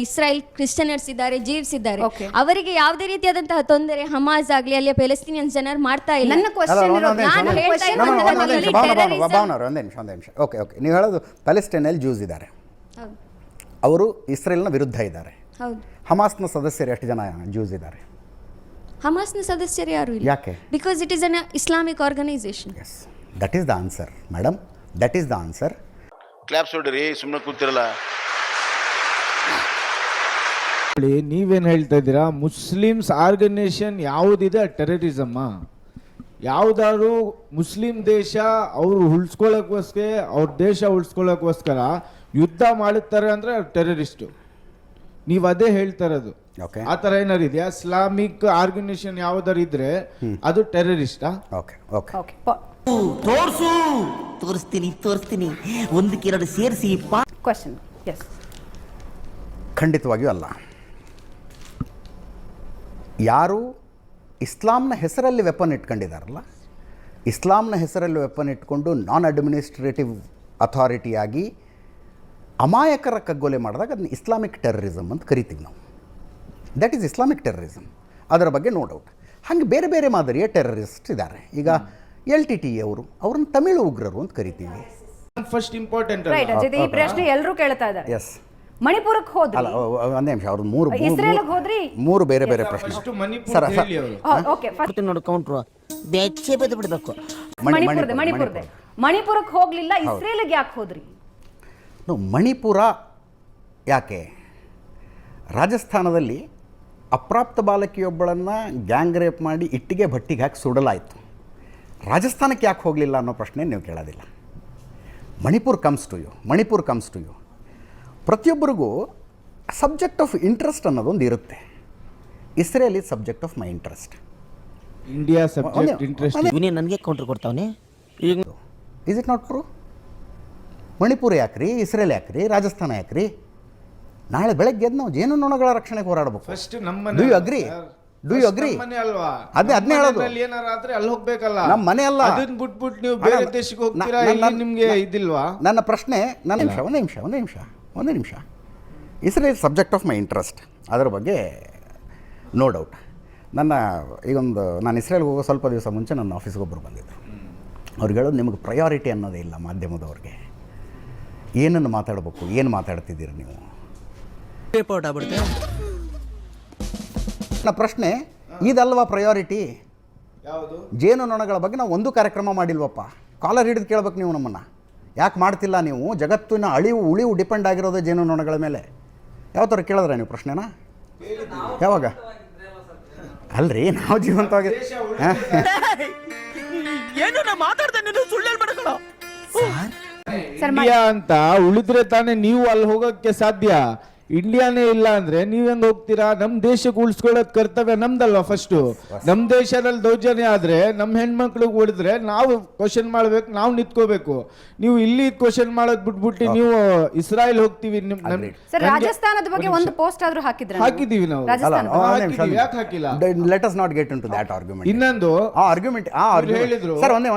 Israel Christians ಇದ್ದಾರೆ, Jews ಇದ್ದಾರೆ, ಅವರಿಗೆ ಯಾವುದೇ ರೀತಿಯಾದಂತಹ ತೊಂದರೆ ಹಮಾಸ್ ಆಗ್ಲಿ ಅಲ್ಲಿ ಪ್ಯಾಲೆಸ್ತೀನಿಯನ್ಸ್ ಜನರು ಮಾಡ್ತಾ ಇಲ್ಲ. ನನ್ನ ಕ್ವಶ್ಚನ್ ಒಂದೇ ನಿಮಿಷ. ಓಕೆ ನೀವು ಹೇಳೋದು ಪ್ಯಾಲೆಸ್ಟೈನಲ್ಲಿ ಜ್ಯೂಸ್ ಇದ್ದಾರೆ, ಅವರು ಇಸ್ರೇಲ್ನ ವಿರುದ್ಧ ಇದ್ದಾರೆ. ಹಮಾಸ್ನ ಸದಸ್ಯರು ಎಷ್ಟು ಜನ ಜ್ಯೂಸ್ ಇದ್ದಾರೆ? ಹಮಾಸ್ನ ಸದಸ್ಯರು ಯಾರು ಇಲ್ಲ. ಯಾಕೆ? Because it is an Islamic organization. Yes, that is the answer madam, that is the answer. Claps ಹೊಡ್ರಿ, ಸುಮ್ಮನೆ ಕೂತಿರಲ್ಲ. ನೀವೇನು ಹೇಳ್ತಾ ಇದ್ದೀರಾ? ಮುಸ್ಲಿಮ್ಸ್ ಆರ್ಗನೈಸೇಷನ್ ಯಾವುದಿದೆ ಟೆರರಿಸಮ್. ಯಾವುದಾದ್ರು ಮುಸ್ಲಿಂ ದೇಶ ಅವರು ಉಳಿಸ್ಕೊಳ್ಳೋಕ್ಕೋಸ್ಕರ, ಅವ್ರ ದೇಶ ಉಳಿಸ್ಕೊಳ್ಳೋಕ್ಕೋಸ್ಕರ ಯುದ್ಧ ಮಾಡುತ್ತಾರೆ ಅಂದರೆ ಟೆರರಿಸ್ಟು. ನೀವು ಅದೇ ಹೇಳ್ತಾ ಇರೋದು. ಆ ಥರ ಏನಾರು ಇದೆಯಾ? ಇಸ್ಲಾಮಿಕ್ ಆರ್ಗನೈಸೇಷನ್ ಯಾವ್ದಾರು ಇದ್ರೆ ಅದು ಟೆರರಿಸ್ಟಾ? ತೋರಿಸ್ತೀನಿ ಒಂದಕ್ಕೆರಡು ಸೇರಿಸಿ ಕ್ವಶನ್. ಎಸ್, ಖಂಡಿತವಾಗಿಯೂ ಅಲ್ಲ. ಯಾರು ಇಸ್ಲಾಂನ ಹೆಸರಲ್ಲಿ ವೆಪನ್ ಇಟ್ಕೊಂಡಿದ್ದಾರಲ್ಲ, ಇಸ್ಲಾಂನ ಹೆಸರಲ್ಲಿ ವೆಪನ್ ಇಟ್ಕೊಂಡು ನಾನ್ ಅಡ್ಮಿನಿಸ್ಟ್ರೇಟಿವ್ ಅಥಾರಿಟಿಯಾಗಿ ಅಮಾಯಕರ ಕಗ್ಗೊಲೆ ಮಾಡಿದಾಗ ಅದನ್ನ ಇಸ್ಲಾಮಿಕ್ ಟೆರರಿಸಮ್ ಅಂತ ಕರಿತೀವಿ ನಾವು. That is Islamic terrorism. ಅದರ ಬಗ್ಗೆ ನೋ ಡೌಟ್. ಹಾಗೆ ಬೇರೆ ಬೇರೆ ಮಾದರಿಯ ಟೆರರಿಸ್ಟ್ ಇದ್ದಾರೆ. ಈಗ LTT ಅವರು, ಅವ್ರನ್ನ ತಮಿಳು ಉಗ್ರರು ಅಂತ ಕರಿತೀವಿ. ಫಸ್ಟ್ ಇಂಪಾರ್ಟೆಂಟ್ ಈ ಪ್ರಶ್ನೆ ಎಲ್ಲರೂ ಕೇಳ್ತಾ ಇದ್ದಾರೆ. ಎಸ್, ಮಣಿಪುರಕ್ಕೆ ಹೋದ್ರಿ, ಅಲ್ಲ ಒಂದೇ ನಿಮಿಷ, ಅವ್ರು ಇಸ್ರೇಲ್ಗೆ ಹೋದ್ರಿ, ಮೂರು ಬೇರೆ ಬೇರೆ ಪ್ರಶ್ನೆ. ಸರ್ ಕೌಂಟ್ರು ಬೆಚ್ಚೆ ಬದ್ದು ಬಿಡಬೇಕು. ಮಣಿಪುರಕ್ಕೆ ಹೋಗ್ಲಿಲ್ಲ, ಇಸ್ರೇಲ್ಗೆ ಯಾಕೆ ಹೋದ್ರಿ? ಮಣಿಪುರ ಯಾಕೆ? ರಾಜಸ್ಥಾನದಲ್ಲಿ ಅಪ್ರಾಪ್ತ ಬಾಲಕಿಯೊಬ್ಬಳನ್ನು ಗ್ಯಾಂಗ್ ರೇಪ್ ಮಾಡಿ ಇಟ್ಟಿಗೆ ಭಟ್ಟಿಗೆ ಹಾಕಿ ಸುಡಲಾಯಿತು. ರಾಜಸ್ಥಾನಕ್ಕೆ ಯಾಕೆ ಹೋಗಲಿಲ್ಲ ಅನ್ನೋ ಪ್ರಶ್ನೆ ನೀವು ಕೇಳೋದಿಲ್ಲ. Manipur comes to you. ಪ್ರತಿಯೊಬ್ಬರಿಗೂ ಸಬ್ಜೆಕ್ಟ್ ಆಫ್ ಇಂಟ್ರೆಸ್ಟ್ ಅನ್ನೋದೊಂದು ಇರುತ್ತೆ. Israel is subject of my interest. India subject interest. ಇವನೇ ನನಗೆ ಕೌಂಟರ್ ಕೊಡ್ತಾವನೆ. Is it not true? Manipur ಯಾಕ್ರಿ, ಇಸ್ರೇಲ್ ಯಾಕ್ರಿ, ರಾಜಸ್ಥಾನ ಯಾಕ್ರಿ? ನಾಳೆ ಬೆಳಗ್ಗೆ ಎದ್ದು ನಾವು ಜೇನುನೊಣಗಳ ರಕ್ಷಣೆಗೆ ಹೋರಾಡಬೇಕು. ಫಸ್ಟ್ ನಮ್ಮ ಡು ಯು ಅಗ್ರಿ? ಅಲ್ವಾ? ಅದನ್ನೇ ಹೇಳೋದು. ಏನಾರಾದ್ರೆ ಅಲ್ಲಿ ಹೋಗ್ಬೇಕಲ್ಲ, ನಮ್ಮ ಮನೆ ಅಲ್ಲ. ಅದನ್ನ ಬಿಟ್ಬಿಟ್ಟು ನೀವು ಬೇರೆ ದೇಶಕ್ಕೆ ಹೋಗ್ತೀರಾ? ನಿಮಗೆ ಇದಿಲ್ವಾ? ನನ್ನ ಪ್ರಶ್ನೆ, ಒಂದು ನಿಮಿಷ. Israel subject of my interest, ಅದರ ಬಗ್ಗೆ ನೋ ಡೌಟ್. ನಾನು ಇಸ್ರೇಲ್ಗೆ ಹೋಗೋ ಸ್ವಲ್ಪ ದಿವಸ ಮುಂಚೆ ನನ್ನ ಆಫೀಸ್ಗೆ ಒಬ್ಬರು ಬಂದಿದ್ದರು. ಅವ್ರಿಗೆ ಹೇಳೋದು, ನಿಮಗೆ ಪ್ರಯಾರಿಟಿ ಅನ್ನೋದೇ ಇಲ್ಲ ಮಾಧ್ಯಮದವ್ರಿಗೆ. ಏನನ್ನು ಮಾತಾಡಬೇಕು, ಏನು ಮಾತಾಡ್ತಿದ್ದೀರಿ ನೀವು? ನನ್ನ ಪ್ರಶ್ನೆ ಇದಲ್ವಾ ಪ್ರಯಾರಿಟಿ? ಯಾವುದು? ಜೇನುನೊಣಗಳ ಬಗ್ಗೆ ನಾವು ಒಂದು ಕಾರ್ಯಕ್ರಮ ಮಾಡಿಲ್ವಪ್ಪ. ಕಾಲರ್ ಹಿಡಿದು ಕೇಳ್ಬೇಕು ನೀವು ನಮ್ಮನ್ನು. ಯಾಕೆ ಮಾಡ್ತಿಲ್ಲ ನೀವು? ಜಗತ್ತಿನ ಉಳಿವು ಡಿಪೆಂಡ್ ಆಗಿರೋದು ಜೇನುನೊಣಗಳ ಮೇಲೆ. ಯಾವ ಥರ ಕೇಳಿದ್ರೆ ನೀವು ಪ್ರಶ್ನೆನ? ಯಾವಾಗ? ಅಲ್ರಿ, ನಾವು ಜೀವಂತವಾಗಿ ಇಂಡಿಯಾ ಅಂತ ಉಳಿದ್ರೆ ತಾನೇ ನೀವು ಅಲ್ಲಿ ಹೋಗಕ್ಕೆ ಸಾಧ್ಯ. ಇಂಡಿಯಾನೇ ಇಲ್ಲ ಅಂದ್ರೆ ನೀವೆಂಗ್ ಹೋಗ್ತೀರಾ? ನಮ್ ದೇಶಕ್ಕೆ ಉಳಿಸ್ಕೊಳ್ಳೋದ್ ಕರ್ತವ್ಯ ನಮ್ದಲ್ವಾ? ಫಸ್ಟ್ ನಮ್ ದೇಶದಲ್ಲಿ ದೌರ್ಜನ್ಯ ಆದ್ರೆ ನಮ್ ಹೆಣ್ಮಕ್ಳಿಗೆ ಹೊಡೆದ್ರೆ ನಾವು ಕ್ವಶನ್ ಮಾಡ್ಬೇಕು, ನಾವು ನಿಂತ್ಕೋಬೇಕು. ನೀವು ಇಲ್ಲಿ ಕ್ವಶನ್ ಮಾಡೋದ್ ಬಿಟ್ಬಿಟ್ಟು ನೀವು ಇಸ್ರಾಯೇಲ್ ಹೋಗ್ತೀವಿ. ರಾಜಸ್ಥಾನದ ಬಗ್ಗೆ ಒಂದು ಪೋಸ್ಟ್ ಆದ್ರೂ ಹಾಕಿದೀವಿ ನಾವು. ಯಾಕೆ ಹಾಕಿಲ್ಲ? Let us not get into that argument. ಇನ್ನೊಂದು ಆ ಆರ್ಗ್ಯುಮೆಂಟ್ ಹೇಳಿದ್ರು. ಸರ್, ಒಂದೇ